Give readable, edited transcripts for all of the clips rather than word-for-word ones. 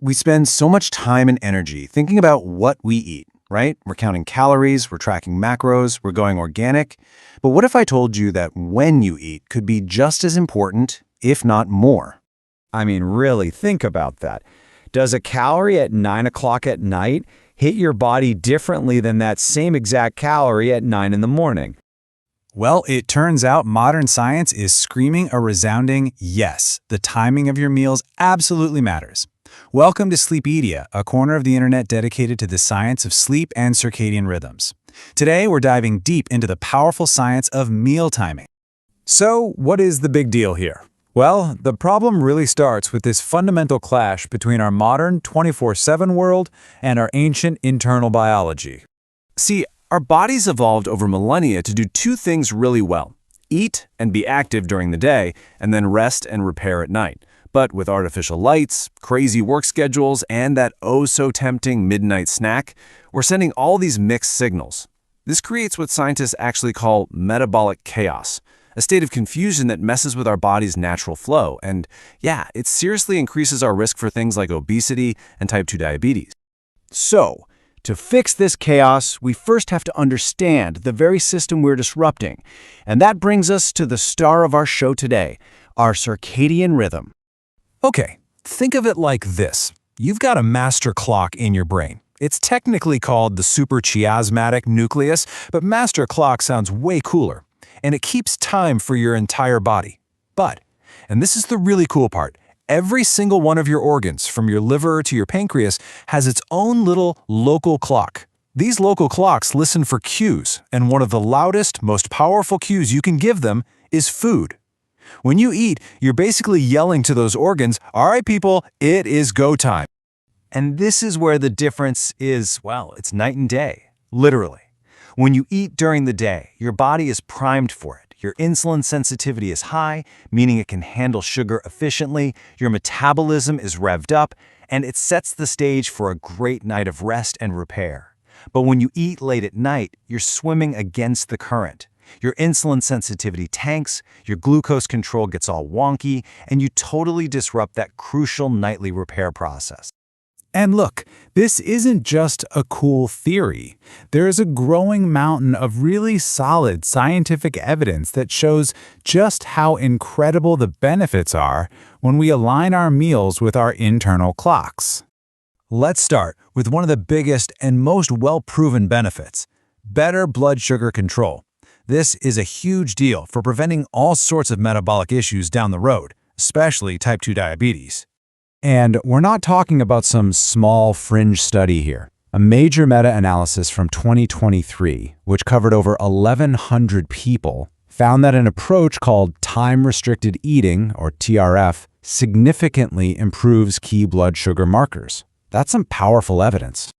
We spend so much time and energy thinking about what we eat, right? We're counting calories, we're tracking macros, we're going organic. But what if I told you that when you eat could be just as important, if not more? I mean, really, think about that. Does a calorie at 9 o'clock at night hit your body differently than that same exact calorie at 9 in the morning? Well, it turns out modern science is screaming a resounding yes. The timing of your meals absolutely matters. Welcome to Sleepedia, a corner of the internet dedicated to the science of sleep and circadian rhythms. Today, we're diving deep into the powerful science of meal timing. So, what is the big deal here? Well, the problem really starts with this fundamental clash between our modern 24/7 world and our ancient internal biology. See, our bodies evolved over millennia to do two things really well: eat and be active during the day, and then rest and repair at night. But with artificial lights, crazy work schedules, and that oh-so-tempting midnight snack, we're sending all these mixed signals. This creates what scientists actually call metabolic chaos, a state of confusion that messes with our body's natural flow, and it seriously increases our risk for things like obesity and type 2 diabetes. So, to fix this chaos, we first have to understand the very system we're disrupting. And that brings us to the star of our show today, our circadian rhythm. Okay, think of it like this. You've got a master clock in your brain. It's technically called the suprachiasmatic nucleus, but master clock sounds way cooler. And it keeps time for your entire body. But, and this is the really cool part, every single one of your organs, from your liver to your pancreas, has its own little local clock. These local clocks listen for cues, and one of the loudest, most powerful cues you can give them is food. When you eat, you're basically yelling to those organs, "All right, people, it is go time." And this is where the difference is, it's night and day, literally. When you eat during the day, your body is primed for it. Your insulin sensitivity is high, meaning it can handle sugar efficiently, your metabolism is revved up, and it sets the stage for a great night of rest and repair. But when you eat late at night, you're swimming against the current. Your insulin sensitivity tanks, your glucose control gets all wonky, and you totally disrupt that crucial nightly repair process. And look, this isn't just a cool theory. There is a growing mountain of really solid scientific evidence that shows just how incredible the benefits are when we align our meals with our internal clocks. Let's start with one of the biggest and most well-proven benefits: better blood sugar control. This is a huge deal for preventing all sorts of metabolic issues down the road, especially type 2 diabetes. And we're not talking about some small fringe study here. A major meta-analysis from 2023, which covered over 1,100 people, found that an approach called time-restricted eating, or TRF, significantly improves key blood sugar markers. That's some powerful evidence.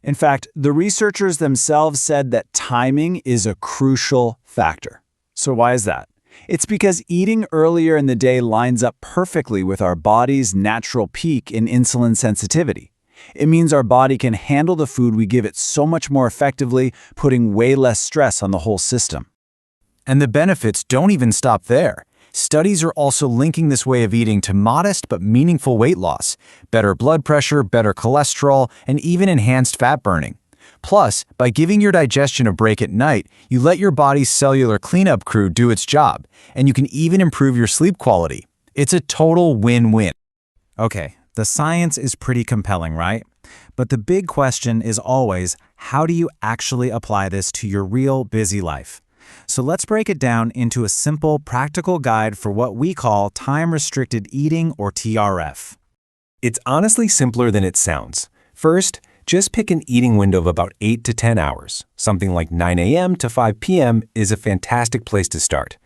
In fact, the researchers themselves said that timing is a crucial factor. So why is that? It's because eating earlier in the day lines up perfectly with our body's natural peak in insulin sensitivity. It means our body can handle the food we give it so much more effectively, putting way less stress on the whole system. And the benefits don't even stop there. Studies are also linking this way of eating to modest but meaningful weight loss, better blood pressure, better cholesterol, and even enhanced fat burning. Plus, by giving your digestion a break at night, you let your body's cellular cleanup crew do its job, and you can even improve your sleep quality. It's a total win-win. Okay, the science is pretty compelling, right? But the big question is always, how do you actually apply this to your real busy life? So let's break it down into a simple, practical guide for what we call time-restricted eating, or TRF. It's honestly simpler than it sounds. First, just pick an eating window of about 8 to 10 hours. Something like 9 a.m. to 5 p.m. is a fantastic place to start.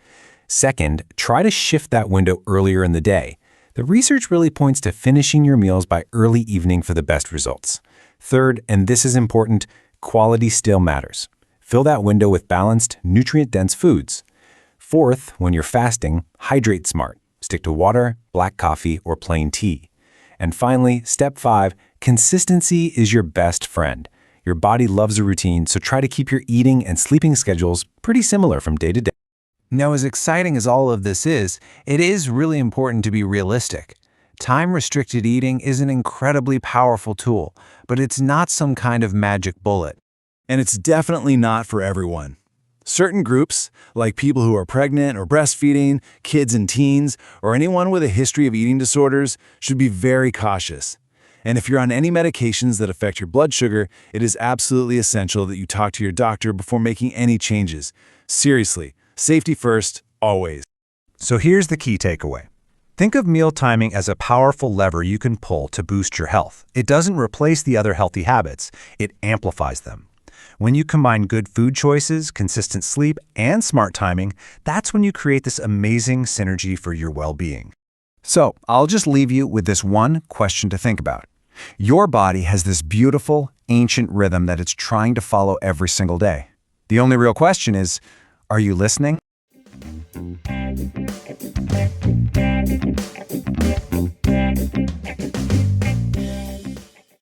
Second, try to shift that window earlier in the day. The research really points to finishing your meals by early evening for the best results. Third, and this is important, quality still matters. Fill that window with balanced, nutrient-dense foods. Fourth, when you're fasting, hydrate smart. Stick to water, black coffee, or plain tea. And finally, step 5, consistency is your best friend. Your body loves a routine, so try to keep your eating and sleeping schedules pretty similar from day to day. Now, as exciting as all of this is, it is really important to be realistic. Time-restricted eating is an incredibly powerful tool, but it's not some kind of magic bullet. And it's definitely not for everyone. Certain groups, like people who are pregnant or breastfeeding, kids and teens, or anyone with a history of eating disorders, should be very cautious. And if you're on any medications that affect your blood sugar, it is absolutely essential that you talk to your doctor before making any changes. Seriously, safety first, always. So here's the key takeaway. Think of meal timing as a powerful lever you can pull to boost your health. It doesn't replace the other healthy habits, it amplifies them. When you combine good food choices, consistent sleep, and smart timing, that's when you create this amazing synergy for your well-being. So, I'll just leave you with this one question to think about. Your body has this beautiful, ancient rhythm that it's trying to follow every single day. The only real question is, are you listening?